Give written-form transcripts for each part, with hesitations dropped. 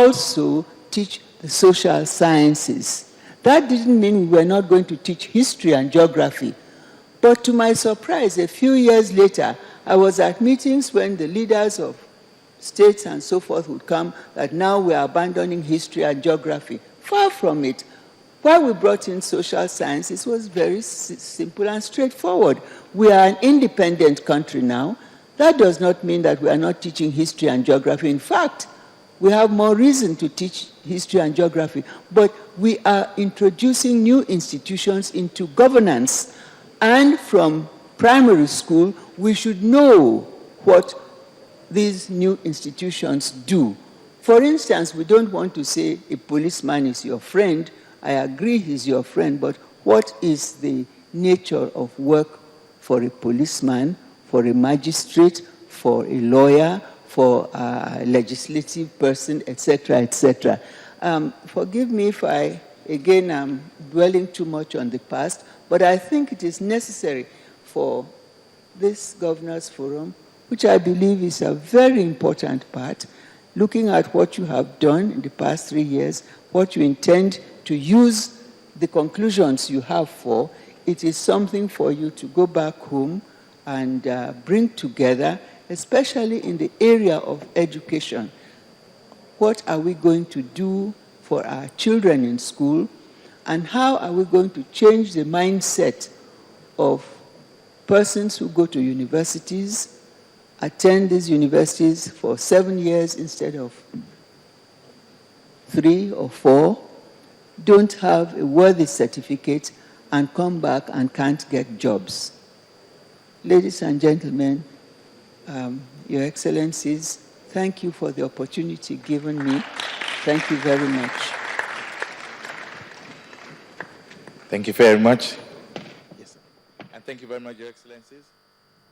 also teach the social sciences. That didn't mean we were not going to teach history and geography. But to my surprise, a few years later, I was at meetings when the leaders of states and so forth would come, that now we are abandoning history and geography. Far from it. Why we brought in social sciences was very simple and straightforward. We are an independent country now. That does not mean that we are not teaching history and geography. In fact, we have more reason to teach history and geography. But we are introducing new institutions into governance. And from primary school, we should know what these new institutions do. For instance, we don't want to say a policeman is your friend. I agree he's your friend, but what is the nature of work for a policeman, for a magistrate, for a lawyer, for a legislative person, etc., etc. Forgive me if I, again, am dwelling too much on the past, but I think it is necessary for this Governors Forum, which I believe is a very important part, looking at what you have done in the past 3 years, what you intend to use the conclusions you have for, it is something for you to go back home and bring together, especially in the area of education. What are we going to do for our children in school, and how are we going to change the mindset of persons who go to universities, attend these universities for 7 years instead of 3 or 4, don't have a worthy certificate, and come back and can't get jobs. Ladies and gentlemen, Your Excellencies, thank you for the opportunity given me. Thank you very much. Thank you very much. Yes, sir. And thank you very much, Your Excellencies.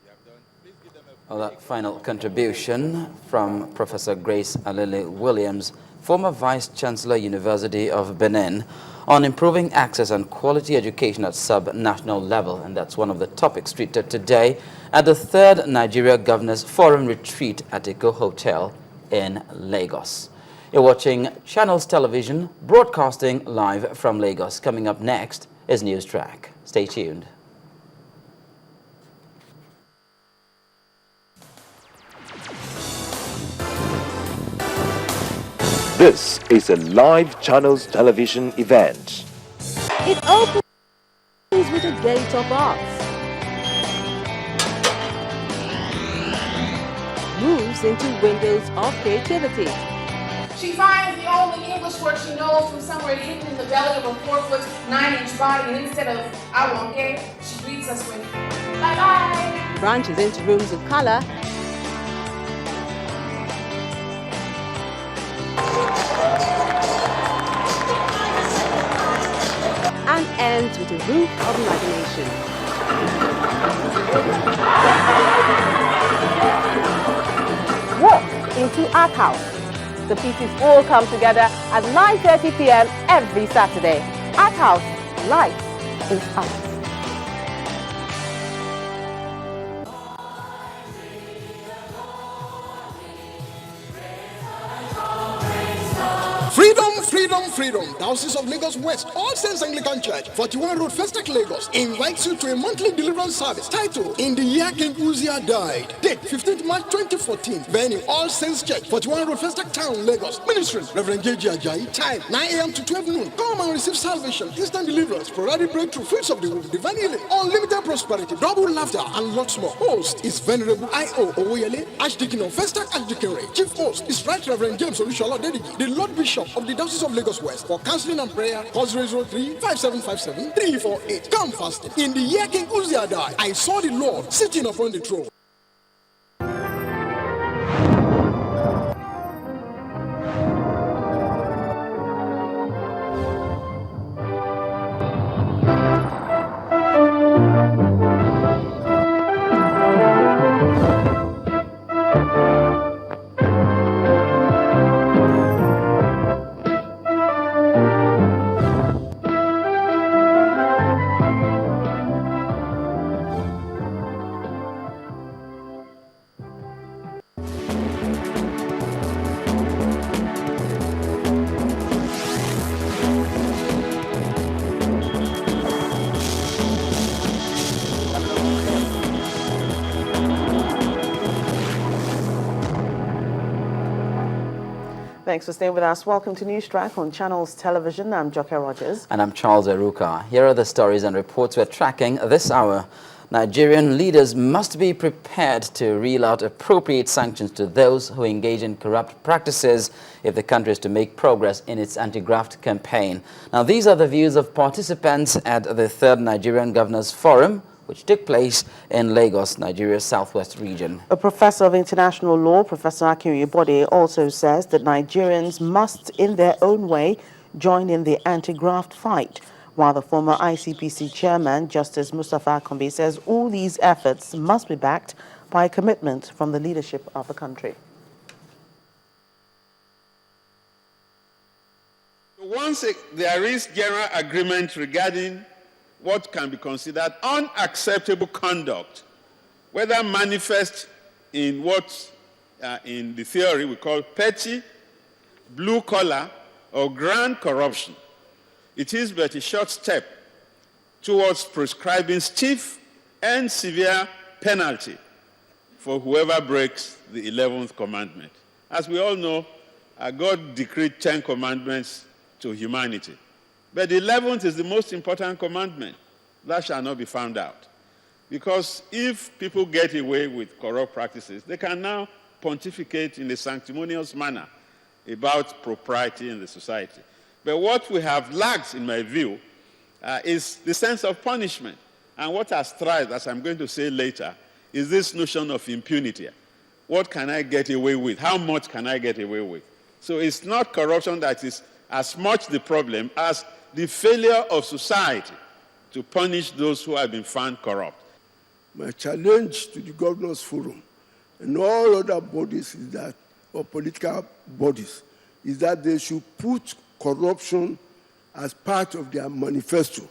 You have done. Please give them a that final contribution from Professor Grace Alele Williams, former Vice Chancellor, University of Benin, on improving access and quality education at sub-national level. And that's one of the topics treated today at the 3rd Nigeria Governors Forum Retreat at Eco Hotel in Lagos. You're watching Channels Television, broadcasting live from Lagos. Coming up next is News Track. Stay tuned. This is a live Channels Television event. It opens with a gate of arts, moves into windows of creativity. She finds the only English word she knows from somewhere hidden in the belly of a 4-foot 9-inch body, and instead of "I won't get," she greets us with "bye-bye." Branches into rooms of color, and ends with a roof of imagination. Walk into Art House. The pieces all come together at 9:30 p.m. every Saturday. Art House, life is art. Freedom, freedom, freedom. Diocese of Lagos West, All Saints Anglican Church, 41 Road, Festac, Lagos, invites you to a monthly deliverance service titled "In the Year King Uzziah Died." Date 15th March 2014. Venue All Saints Church, 41 Road, Festac Town, Lagos. Ministry Reverend J.J. Ajayi. Time 9 a.m. to 12 noon. Come and receive salvation, instant deliverance, sporadic breakthrough, fruits of the womb, divine healing, unlimited prosperity, double laughter, and lots more. Host is Venerable I.O. Owoyele, Archdeacon of Festac Archdeaconry. Chief host is Right Reverend James Olushola Dediji, the Lord Bishop of the Diocese of Lagos West. For counseling and prayer, call 003-5757-348. Come fasting. In the year King Uzziah died, I saw the Lord sitting upon the throne. Thanks for staying with us. Welcome to News Track on Channels Television. I'm Joke Rogers. And I'm Charles Eruka. Here are the stories and reports we're tracking this hour. Nigerian leaders must be prepared to reel out appropriate sanctions to those who engage in corrupt practices if the country is to make progress in its anti-graft campaign. Now, these are the views of participants at the 3rd Nigerian Governors Forum, which took place in Lagos, Nigeria's southwest region. A professor of international law, Professor Akin Oyebode, also says that Nigerians must, in their own way, join in the anti-graft fight, while the former ICPC chairman, Justice Mustafa Akombi, says all these efforts must be backed by a commitment from the leadership of the country. Once there is general agreement regarding what can be considered unacceptable conduct, whether manifest in what in the theory we call petty, blue-collar, or grand corruption, it is but a short step towards prescribing stiff and severe penalty for whoever breaks the 11th commandment. As we all know, God decreed 10 commandments to humanity. But the 11th is the most important commandment. That shall not be found out. Because if people get away with corrupt practices, they can now pontificate in a sanctimonious manner about propriety in the society. But what we have lacked, in my view, is the sense of punishment. And what has thrived, as I'm going to say later, is this notion of impunity. What can I get away with? How much can I get away with? So it's not corruption that is as much the problem as the failure of society to punish those who have been found corrupt. My challenge to the Governors Forum and all other bodies is that, or political bodies, is that they should put corruption as part of their manifesto,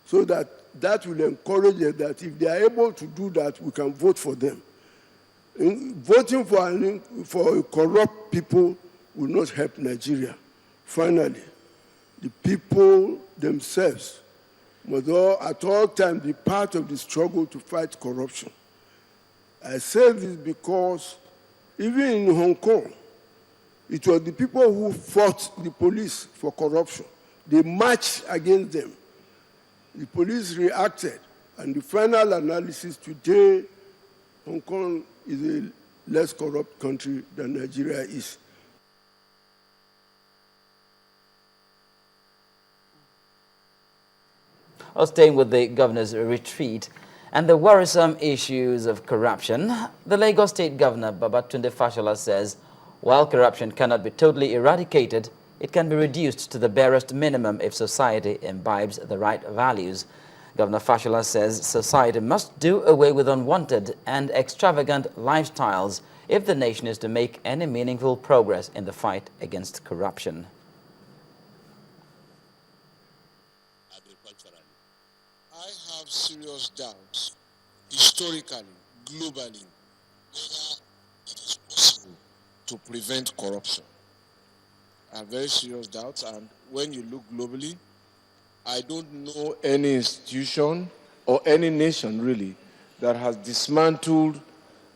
so that will encourage them that if they are able to do that, we can vote for them. Voting for corrupt people will not help Nigeria. Finally, the people themselves must at all times be part of the struggle to fight corruption. I say this because even in Hong Kong, it was the people who fought the police for corruption. They marched against them. The police reacted, and the final analysis today, Hong Kong is a less corrupt country than Nigeria is. Staying with the governor's retreat and the worrisome issues of corruption, the Lagos State Governor, Babatunde Fashola, says while corruption cannot be totally eradicated, it can be reduced to the barest minimum if society imbibes the right values. Governor Fashola says society must do away with unwanted and extravagant lifestyles if the nation is to make any meaningful progress in the fight against corruption. I have serious doubts, historically, globally, whether it is possible to prevent corruption. I have very serious doubts, and when you look globally, I don't know any institution or any nation really that has dismantled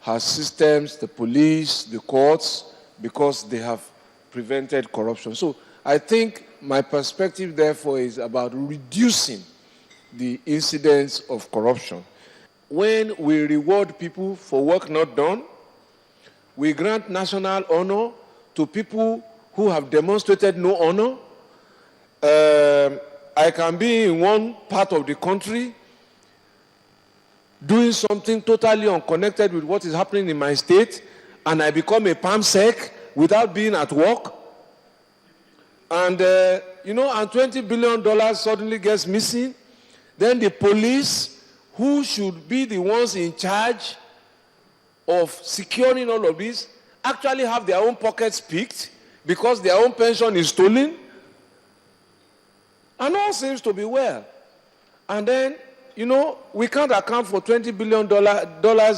her systems, the police, the courts, because they have prevented corruption. So I think my perspective, therefore, is about reducing the incidence of corruption. When we reward people for work not done, we grant national honor to people who have demonstrated no honor. I can be in one part of the country doing something totally unconnected with what is happening in my state, and I become a palmsec without being at work. And, and $20 billion suddenly gets missing. Then the police, who should be the ones in charge of securing all of this, actually have their own pockets picked because their own pension is stolen. And all seems to be well. And then, we can't account for $20 billion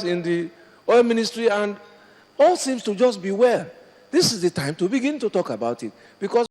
in the oil ministry, and all seems to just be well. This is the time to begin to talk about it, because